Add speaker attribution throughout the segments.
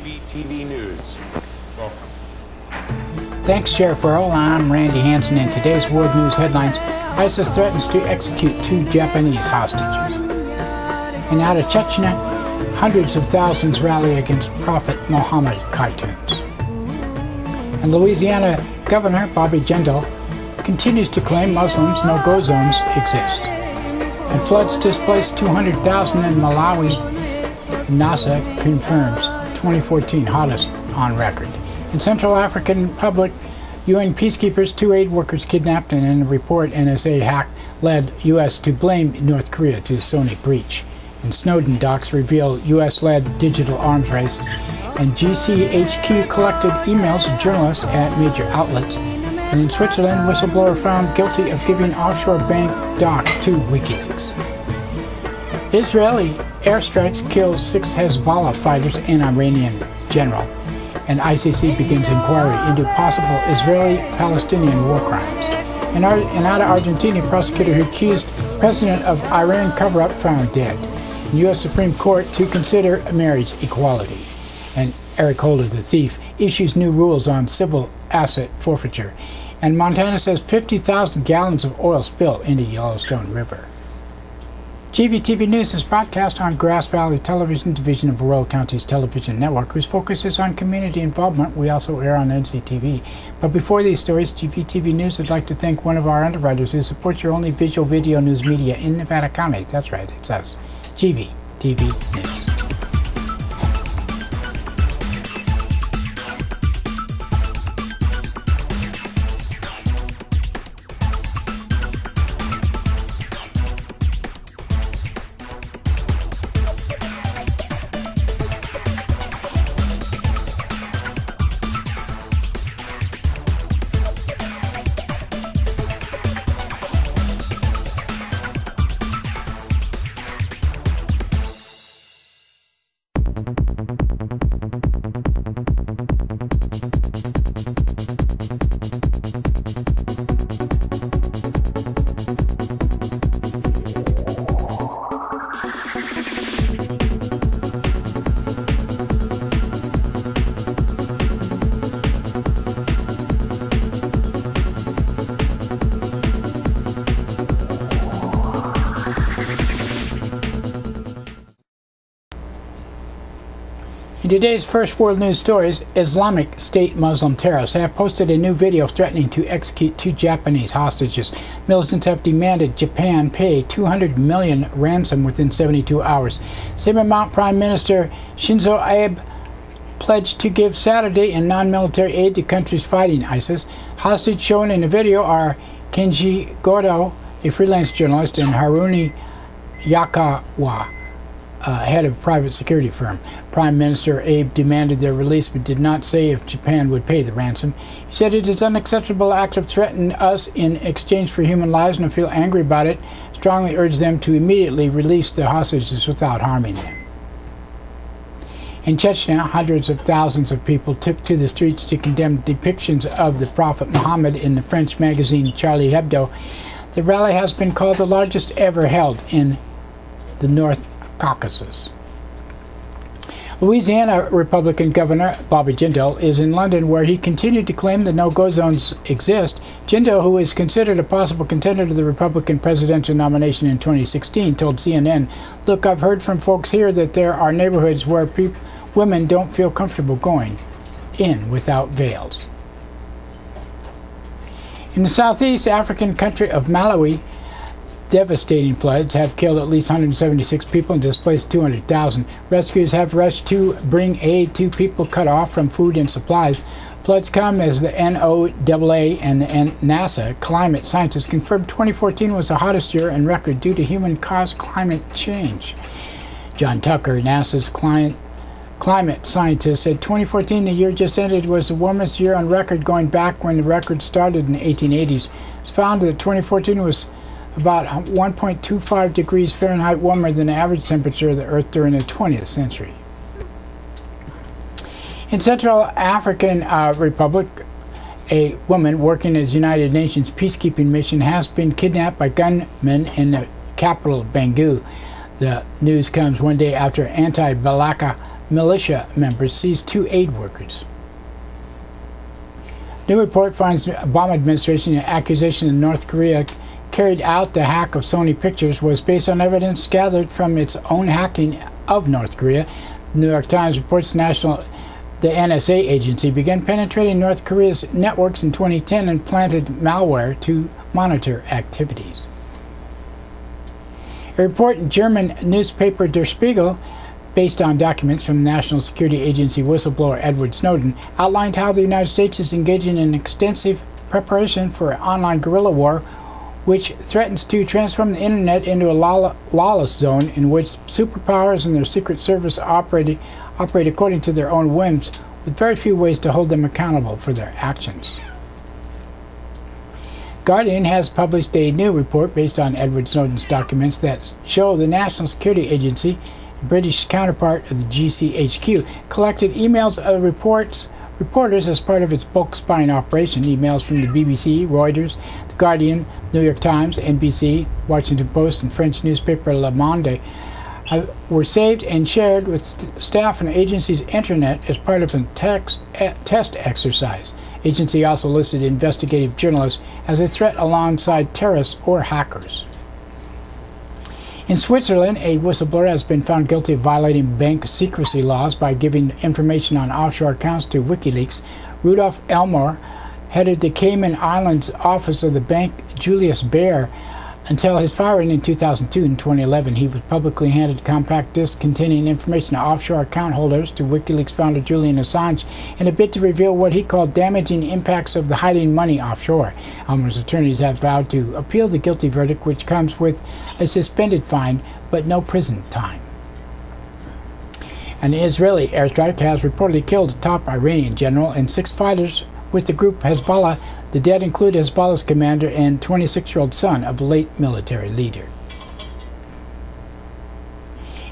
Speaker 1: GVTV News. Welcome.
Speaker 2: Thanks, Sheriff Earl. I'm Randy Hansen. In today's world news headlines, ISIS threatens to execute 2 Japanese hostages. And out of Chechnya, hundreds of thousands rally against Prophet Muhammad cartoons. And Louisiana Governor Bobby Jindal continues to claim Muslims no-go zones exist. And floods displaced 200,000 in Malawi. NASA confirms 2014 hottest on record. In Central African Republic, UN peacekeepers, 2 aid workers kidnapped, and in a report NSA hack led U.S. to blame North Korea to Sony breach. And Snowden docs reveal U.S.-led digital arms race. And GCHQ collected emails of journalists at major outlets. And in Switzerland, whistleblower found guilty of giving offshore bank doc to WikiLeaks. Israeli airstrikes kill 6 Hezbollah fighters and Iranian general. And ICC begins inquiry into possible Israeli-Palestinian war crimes. And out of Argentina, a prosecutor who accused president of Iran cover-up found dead. And U.S. Supreme Court to consider marriage equality. And Eric Holder, the thief, issues new rules on civil asset forfeiture. And Montana says 50,000 gallons of oil spill into Yellowstone River. GVTV News is broadcast on Grass Valley Television Division of Royal County's television network, whose focus is on community involvement. We also air on NCTV. But before these stories, GVTV News would like to thank one of our underwriters who supports your only visual video news media in Nevada County. That's right, it's us, GVTV News. In today's first world news stories, Islamic State Muslim terrorists have posted a new video threatening to execute 2 Japanese hostages. Militants have demanded Japan pay $200 million ransom within 72 hours. Same amount Prime Minister Shinzo Abe pledged to give Saturday in non-military aid to countries fighting ISIS. Hostages shown in the video are Kenji Goto, a freelance journalist, and Haruni Yakawa, head of a private security firm. Prime Minister Abe demanded their release but did not say if Japan would pay the ransom. He said it is an unacceptable act of threatening us in exchange for human lives, and I feel angry about it. Strongly urge them to immediately release the hostages without harming them. In Chechnya, hundreds of thousands of people took to the streets to condemn depictions of the Prophet Muhammad in the French magazine Charlie Hebdo. The rally has been called the largest ever held in the North Caucasus. Louisiana Republican Governor Bobby Jindal is in London, where he continued to claim that no-go zones exist. Jindal, who is considered a possible contender to the Republican presidential nomination in 2016, told CNN, "Look, I've heard from folks here that there are neighborhoods where women don't feel comfortable going in without veils." In the southeast African country of Malawi, devastating floods have killed at least 176 people and displaced 200,000. Rescuers have rushed to bring aid to people cut off from food and supplies. Floods come as the NOAA and the NASA climate scientists confirmed 2014 was the hottest year on record due to human-caused climate change. John Tucker, NASA's climate scientist, said 2014, the year just ended, was the warmest year on record going back when the record started in the 1880s. It's found that 2014 was about 1.25 degrees Fahrenheit warmer than the average temperature of the Earth during the 20th century. In Central African Republic, a woman working as United Nations peacekeeping mission has been kidnapped by gunmen in the capital of Bangui. The news comes one day after anti-Balaka militia members seized 2 aid workers. New report finds Obama administration accusation that North Korea carried out the hack of Sony Pictures was based on evidence gathered from its own hacking of North Korea. The New York Times reports the NSA agency began penetrating North Korea's networks in 2010 and planted malware to monitor activities. A report in German newspaper Der Spiegel, based on documents from National Security Agency whistleblower Edward Snowden, outlined how the United States is engaging in extensive preparation for an online guerrilla war which threatens to transform the Internet into a lawless zone in which superpowers and their secret service operate according to their own whims, with very few ways to hold them accountable for their actions. Guardian has published a new report based on Edward Snowden's documents that show the National Security Agency, a British counterpart of the GCHQ, collected emails of reporters as part of its bulk spying operation. Emails from the BBC, Reuters, The Guardian, New York Times, NBC, Washington Post, and French newspaper Le Monde were saved and shared with staff and agency's intranet as part of a test exercise. Agency also listed investigative journalists as a threat alongside terrorists or hackers. In Switzerland, a whistleblower has been found guilty of violating bank secrecy laws by giving information on offshore accounts to WikiLeaks. Rudolf Elmore headed the Cayman Islands office of the bank Julius Baer until his firing in 2002. In 2011, he was publicly handed a compact disc containing information on offshore account holders to WikiLeaks founder Julian Assange in a bid to reveal what he called damaging impacts of the hiding money offshore. Elmer's attorneys have vowed to appeal the guilty verdict, which comes with a suspended fine but no prison time. An Israeli airstrike has reportedly killed a top Iranian general and 6 fighters with the group Hezbollah. The dead include Hezbollah's commander and 26-year-old son of the late military leader.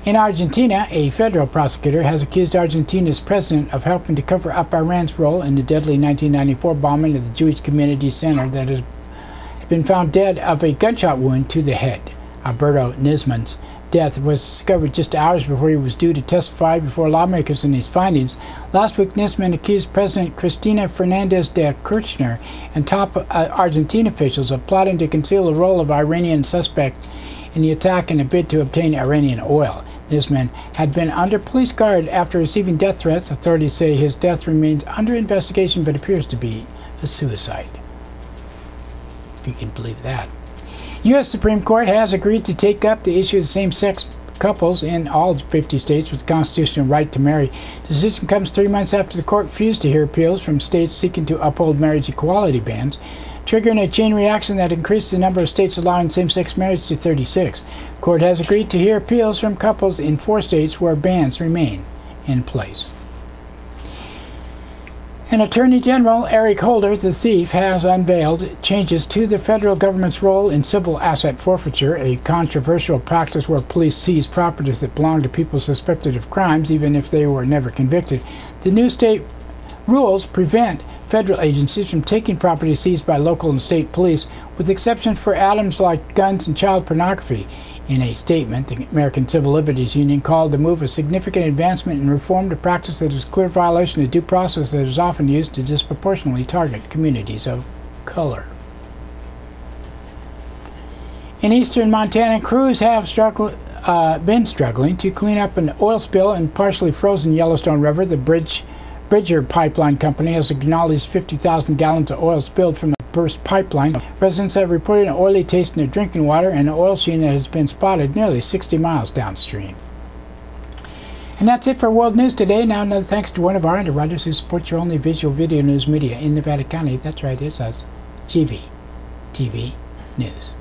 Speaker 2: In Argentina, a federal prosecutor has accused Argentina's president of helping to cover up Iran's role in the deadly 1994 bombing of the Jewish Community Center that has been found dead of a gunshot wound to the head. Alberto Nisman's death was discovered just hours before he was due to testify before lawmakers in his findings. Last week, Nisman accused President Cristina Fernandez de Kirchner and top Argentine officials of plotting to conceal the role of Iranian suspect in the attack in a bid to obtain Iranian oil. Nisman had been under police guard after receiving death threats. Authorities say his death remains under investigation but appears to be a suicide. If you can believe that. U.S. Supreme Court has agreed to take up the issue of same-sex couples in all 50 states with the constitutional right to marry. The decision comes 3 months after the court refused to hear appeals from states seeking to uphold marriage equality bans, triggering a chain reaction that increased the number of states allowing same-sex marriage to 36. The court has agreed to hear appeals from couples in 4 states where bans remain in place. And Attorney General Eric Holder, the thief, has unveiled changes to the federal government's role in civil asset forfeiture, a controversial practice where police seize properties that belong to people suspected of crimes, even if they were never convicted. The new state rules prevent federal agencies from taking property seized by local and state police, with exceptions for items like guns and child pornography. In a statement, the American Civil Liberties Union called the move a significant advancement in reform to practice that is a clear violation of due process that is often used to disproportionately target communities of color. In eastern Montana, crews have been struggling to clean up an oil spill in partially frozen Yellowstone River. The Bridger Pipeline Company has acknowledged 50,000 gallons of oil spilled from the burst pipeline. Residents have reported an oily taste in their drinking water and an oil sheen that has been spotted nearly 60 miles downstream. And that's it for World News today. Now, another thanks to one of our underwriters who supports your only visual video news media in Nevada County. That's right, it's us, GVTV News.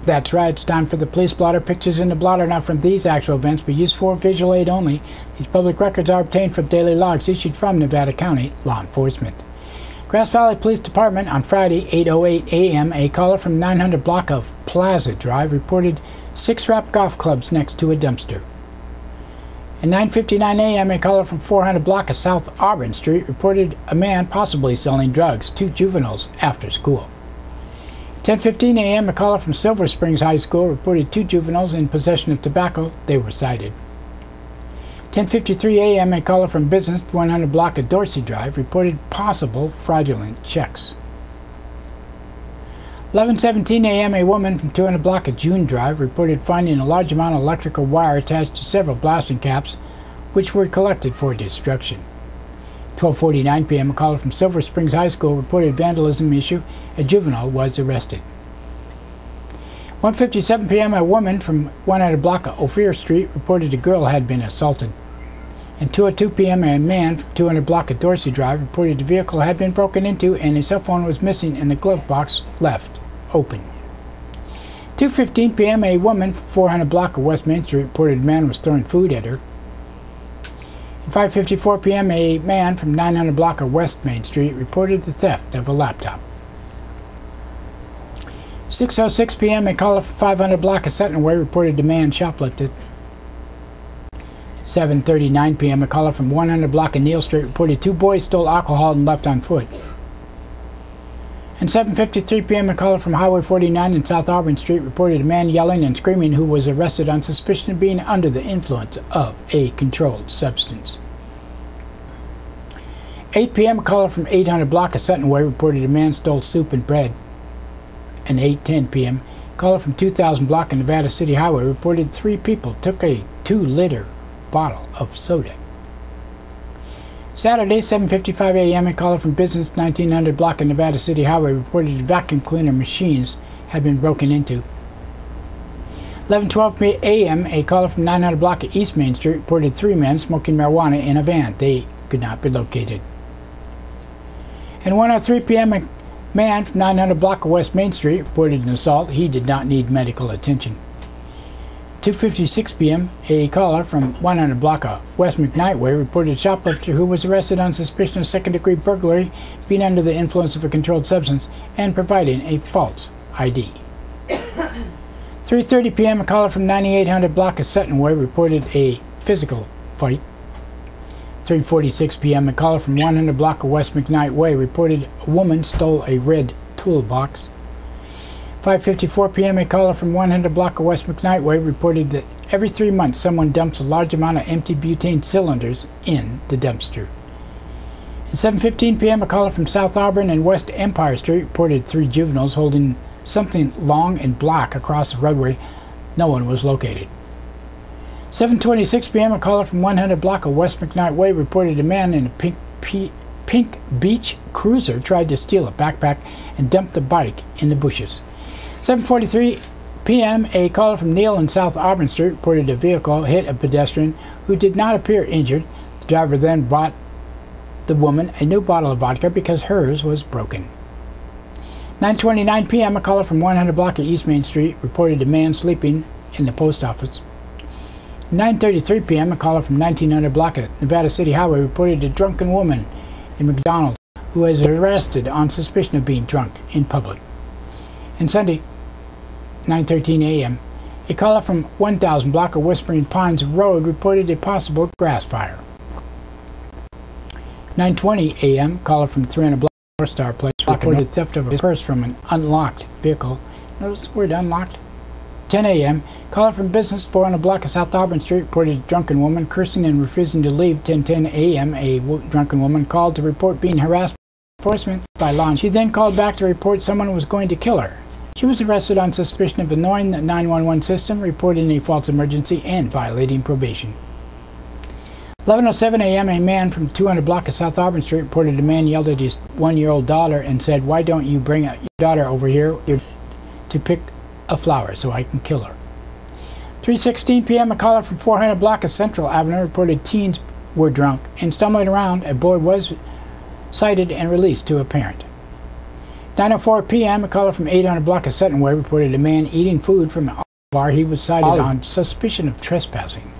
Speaker 2: That's right, it's time for the police blotter. Pictures in the blotter not from these actual events, but used for visual aid only. These public records are obtained from daily logs issued from Nevada County Law Enforcement. Grass Valley Police Department on Friday, 8:08 a.m., a caller from 900 block of Plaza Drive reported 6 wrapped golf clubs next to a dumpster. At 9:59 a.m., a caller from 400 block of South Auburn Street reported a man possibly selling drugs to juveniles after school. 10:15 a.m., a caller from Silver Springs High School reported 2 juveniles in possession of tobacco. They were cited. 10:53 a.m., a caller from Business 100 block of Dorsey Drive reported possible fraudulent checks. 11:17 a.m., a woman from 200 block of June Drive reported finding a large amount of electrical wire attached to several blasting caps, which were collected for destruction. 12:49 p.m., a caller from Silver Springs High School reported vandalism issue. A juvenile was arrested. 1:57 p.m., a woman from 100 block of Ophir Street reported a girl had been assaulted. And 2:02 p.m., a man from 200 block of Dorsey Drive reported the vehicle had been broken into and a cell phone was missing and the glove box left open. 2:15 p.m., a woman from 400 block of West Main Street reported a man was throwing food at her. 5:54 p.m., a man from 900 block of West Main Street reported the theft of a laptop. 6:06 p.m., a caller from 500 block of Sutton Way reported a man shoplifted. 7:39 p.m., a caller from 100 block of Neal Street reported 2 boys stole alcohol and left on foot. And 7:53 p.m., a caller from Highway 49 and South Auburn Street reported a man yelling and screaming who was arrested on suspicion of being under the influence of a controlled substance. 8 p.m., a caller from 800 block of Sutton Way reported a man stole soup and bread. And 8:10 p.m., a caller from 2000 block of Nevada City Highway reported 3 people took a 2-liter bottle of soda. Saturday, 7:55 a.m., a caller from Business 1900 block of Nevada City Highway reported vacuum cleaner machines had been broken into. 11:12 a.m., a caller from 900 block of East Main Street reported 3 men smoking marijuana in a van. They could not be located. And 1:03 p.m., a man from 900 block of West Main Street reported an assault. He did not need medical attention. 2:56 p.m., a caller from 100 block of West McKnight Way reported a shoplifter who was arrested on suspicion of second-degree burglary, being under the influence of a controlled substance, and providing a false ID. 3:30 p.m., a caller from 9800 block of Sutton Way reported a physical fight. 3:46 p.m., a caller from 100 block of West McKnight Way reported a woman stole a red toolbox. 5:54 p.m., a caller from 100 block of West McKnight Way reported that every 3 months someone dumps a large amount of empty butane cylinders in the dumpster. At 7:15 p.m., a caller from South Auburn and West Empire Street reported 3 juveniles holding something long and black across the roadway. No one was located. 7:26 p.m., a caller from 100 block of West McKnight Way reported a man in a pink beach cruiser tried to steal a backpack and dumped the bike in the bushes. 7:43 p.m., a caller from Neal and South Auburn Street reported a vehicle hit a pedestrian who did not appear injured. The driver then bought the woman a new bottle of vodka because hers was broken. 9:29 p.m., a caller from 100 block of East Main Street reported a man sleeping in the post office. 9:33 p.m., a caller from 1900 block at Nevada City Highway reported a drunken woman in McDonald's who was arrested on suspicion of being drunk in public. And Sunday, 9:13 a.m., a caller from 1000 block of Whispering Pines Road reported a possible grass fire. 9:20 a.m., caller from 300 block of North Star Place reported theft of a purse from an unlocked vehicle. Notice the word unlocked. 10 a.m., caller from Business 400 block of South Auburn Street reported a drunken woman cursing and refusing to leave. 10:10 a.m., a drunken woman called to report being harassed by enforcement by law. She then called back to report someone was going to kill her. She was arrested on suspicion of annoying the 911 system, reporting a false emergency, and violating probation. 11:07 a.m., a man from 200 block of South Auburn Street reported a man yelled at his one-year-old daughter and said, "Why don't you bring your daughter over here to pick a flower so I can kill her?" 3:16 p.m., a caller from 400 block of Central Avenue reported teens were drunk and stumbling around. A boy was cited and released to a parent. 9:04 p.m., a caller from 800 block of Sutton Way reported a man eating food from a bar. He was cited on suspicion of trespassing.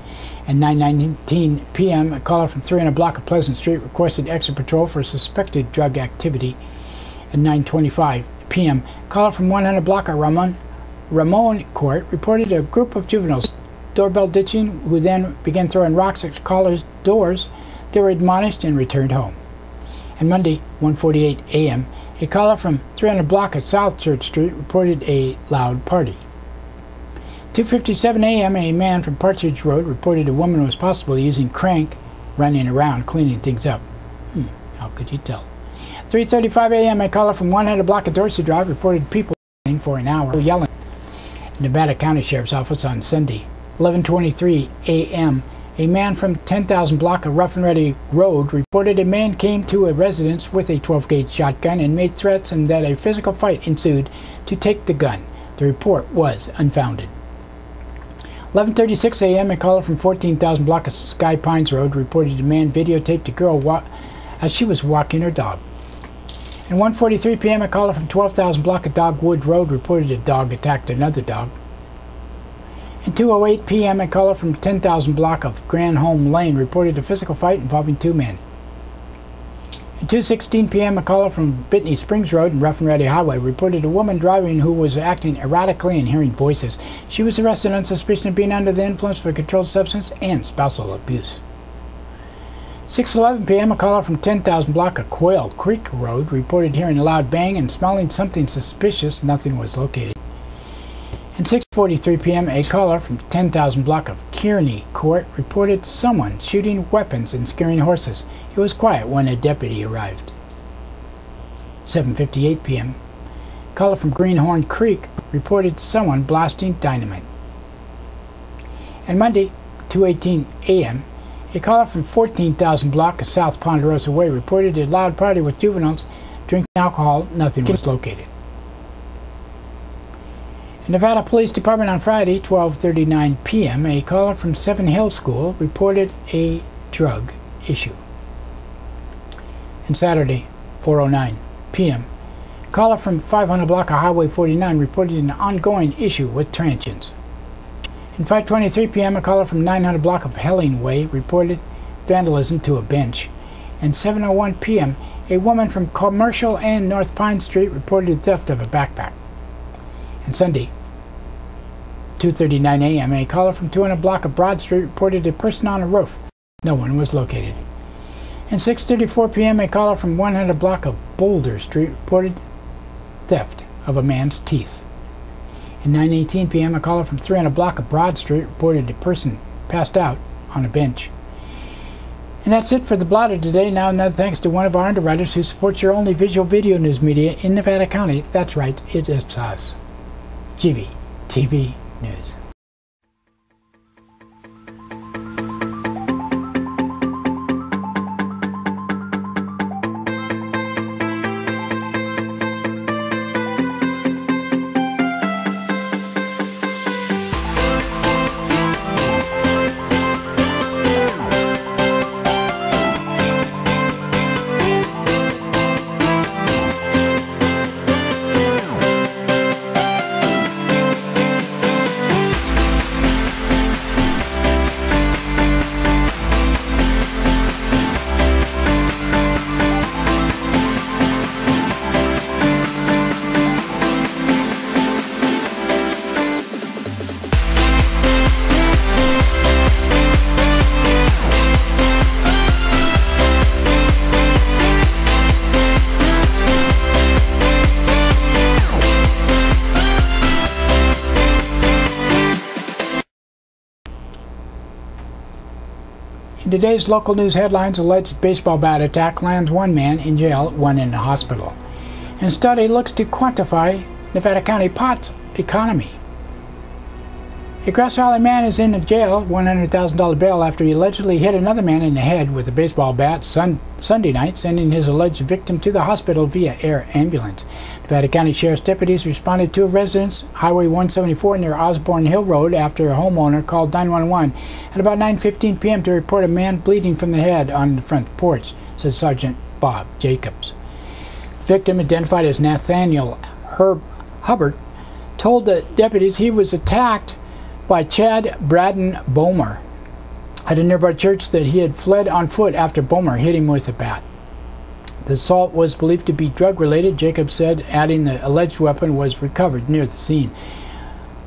Speaker 2: And 9:19 p.m., a caller from 300 block of Pleasant Street requested extra patrol for suspected drug activity. At 9:25 p.m., a caller from 100 block of Ramon Court reported a group of juveniles doorbell ditching, who then began throwing rocks at callers' doors. They were admonished and returned home. And Monday, 1:48 a.m., a caller from 300 block at South Church Street reported a loud party. 2:57 a.m., a man from Partridge Road reported a woman was possibly using crank, running around cleaning things up. How could you tell? 3:35 a.m., a caller from 100 block of Dorsey Drive reported people for an hour yelling. Nevada County Sheriff's Office on Sunday. 11:23 a.m., a man from 10,000 block of Rough and Ready Road reported a man came to a residence with a 12-gauge shotgun and made threats, and that a physical fight ensued to take the gun. The report was unfounded. 11:36 a.m., a caller from 14,000 block of Sky Pines Road reported a man videotaped a girl as she was walking her dog. And 1:43 p.m., a caller from 12,000 block of Dogwood Road reported a dog attacked another dog. And 2:08 p.m., a caller from 10,000 block of Granholm Lane reported a physical fight involving two men. At 2:16 p.m., a caller from Bitney Springs Road and Rough and Ready Highway reported a woman driving who was acting erratically and hearing voices. She was arrested on suspicion of being under the influence of a controlled substance and spousal abuse. 6:11 p.m., a caller from 10,000 block of Quail Creek Road reported hearing a loud bang and smelling something suspicious. Nothing was located. And 6:43 p.m., a caller from 10,000 block of Kearney Court reported someone shooting weapons and scaring horses. It was quiet when a deputy arrived. 7:58 p.m., a caller from Greenhorn Creek reported someone blasting dynamite. And Monday, 2:18 a.m., a caller from 14,000 block of South Ponderosa Way reported a loud party with juveniles drinking alcohol. Nothing was located. The Nevada Police Department on Friday, 12:39 p.m., a caller from Seven Hill School reported a drug issue. And Saturday, 4:09 p.m., a caller from 500 block of Highway 49 reported an ongoing issue with transients. And 5:23 p.m., a caller from 900 block of Helling Way reported vandalism to a bench. And 7:01 p.m., a woman from Commercial and North Pine Street reported theft of a backpack. And Sunday, 2:39 a.m., a caller from 200 block of Broad Street reported a person on a roof. No one was located. And 6:34 p.m., a caller from 100 block of Boulder Street reported theft of a man's teeth. And 9:18 p.m., a caller from 300 block of Broad Street reported a person passed out on a bench. And that's it for the blotter today. Now, another thanks to one of our underwriters who supports your only visual video news media in Nevada County. That's right, it is us. GVTV News. In today's local news headlines, alleged baseball bat attack lands one man in jail, one in the hospital. And study looks to quantify Nevada County pot's economy. A Grass Valley man is in jail, $100,000 bail, after he allegedly hit another man in the head with a baseball bat Sunday night, sending his alleged victim to the hospital via air ambulance. Nevada County Sheriff's deputies responded to a residence, Highway 174 near Osborne Hill Road, after a homeowner called 911 at about 9:15 p.m. to report a man bleeding from the head on the front porch, said Sergeant Bob Jacobs. The victim, identified as Nathaniel Hubbard, told the deputies he was attacked by Chad Braden Bomer at a nearby church, that he had fled on foot after Bomer hit him with a bat. The assault was believed to be drug-related, Jacobs said, adding the alleged weapon was recovered near the scene.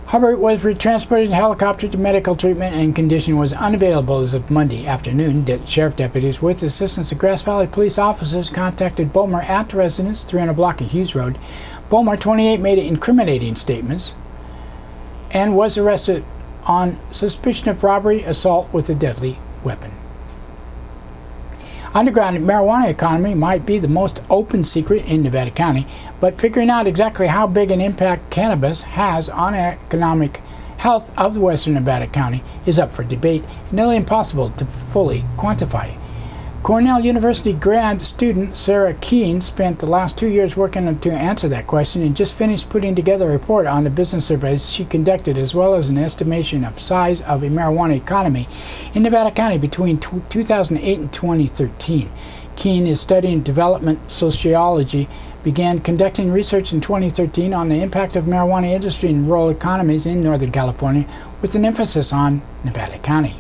Speaker 2: Hubbard was transported in a helicopter to medical treatment, and condition was unavailable as of Monday afternoon. Sheriff deputies, with assistance of Grass Valley police officers, contacted Bomer at the residence, 300 block of Hughes Road. Bomer, 28, made incriminating statements and was arrested on suspicion of robbery, assault with a deadly weapon. Underground marijuana economy might be the most open secret in Nevada County, but figuring out exactly how big an impact cannabis has on economic health of the western Nevada County is up for debate and nearly impossible to fully quantify. Cornell University grad student Sarah Keene spent the last 2 years working to answer that question, and just finished putting together a report on the business surveys she conducted, as well as an estimation of size of a marijuana economy in Nevada County between 2008 and 2013. Keene is studying development sociology, began conducting research in 2013 on the impact of marijuana industry in rural economies in Northern California, with an emphasis on Nevada County.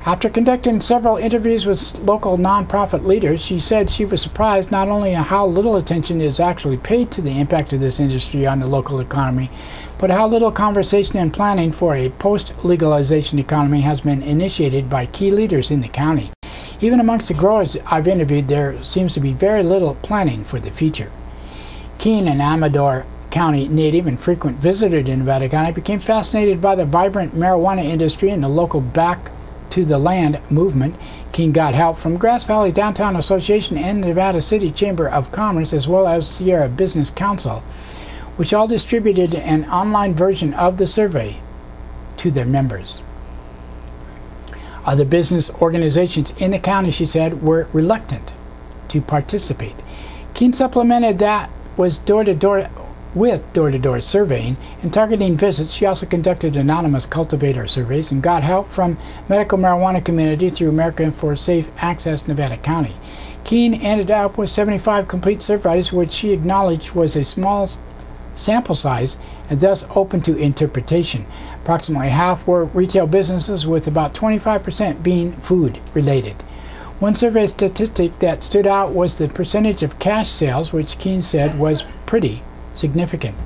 Speaker 2: After conducting several interviews with local nonprofit leaders, she said she was surprised not only at how little attention is actually paid to the impact of this industry on the local economy, but how little conversation and planning for a post-legalization economy has been initiated by key leaders in the county. Even amongst the growers I've interviewed, there seems to be very little planning for the future. Keene, an Amador County native and frequent visitor to Nevada County, became fascinated by the vibrant marijuana industry and the local Back to the Land movement. Keene got help from Grass Valley Downtown Association and Nevada City Chamber of Commerce, as well as Sierra Business Council, which all distributed an online version of the survey to their members. Other business organizations in the county, she said, were reluctant to participate. Keene supplemented that with door-to-door surveying and targeting visits. She also conducted anonymous cultivator surveys and got help from medical marijuana community through American for Safe Access Nevada County. Keene ended up with 75 complete surveys, which she acknowledged was a small sample size and thus open to interpretation. Approximately half were retail businesses, with about 25% being food related. One survey statistic that stood out was the percentage of cash sales, which Keene said was pretty significant.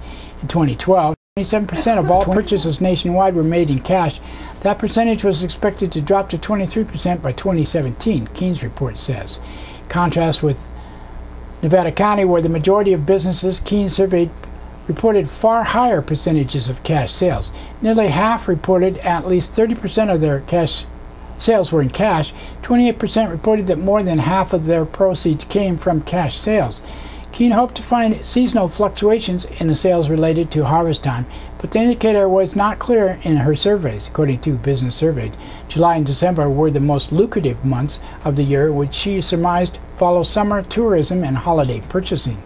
Speaker 2: In 2012, 27% of all purchases nationwide were made in cash. That percentage was expected to drop to 23% by 2017, Keene's report says. In contrast with Nevada County, where the majority of businesses Keene surveyed reported far higher percentages of cash sales. Nearly half reported at least 30% of their cash sales were in cash. 28% reported that more than half of their proceeds came from cash sales. Keene hoped to find seasonal fluctuations in the sales related to harvest time, but the indicator was not clear in her surveys. According to Business Surveyed, July and December were the most lucrative months of the year, which she surmised follow summer tourism and holiday purchasing.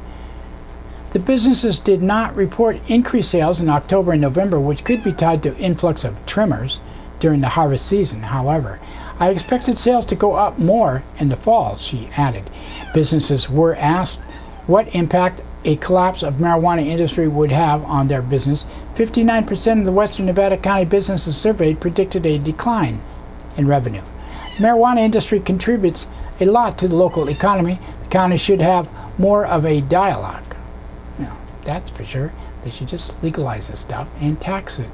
Speaker 2: The businesses did not report increased sales in October and November, which could be tied to influx of trimmers during the harvest season. However, I expected sales to go up more in the fall, she added. Businesses were asked what impact a collapse of marijuana industry would have on their business. 59% of the western Nevada County businesses surveyed predicted a decline in revenue. The marijuana industry contributes a lot to the local economy. The county should have more of a dialogue. Now, that's for sure. They should just legalize this stuff and tax it.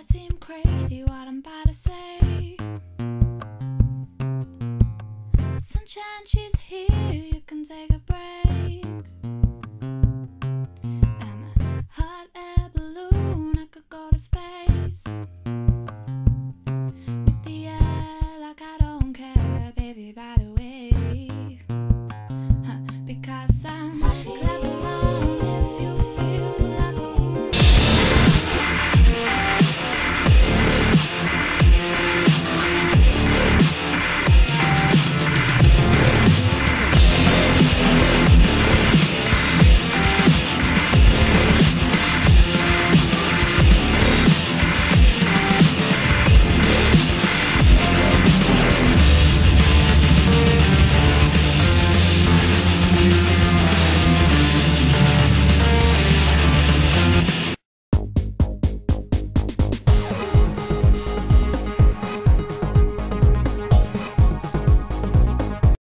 Speaker 1: might seem crazy what I'm about to say. Sunshine, she's here, you can take a break. I'm a hot air balloon, I could go to space.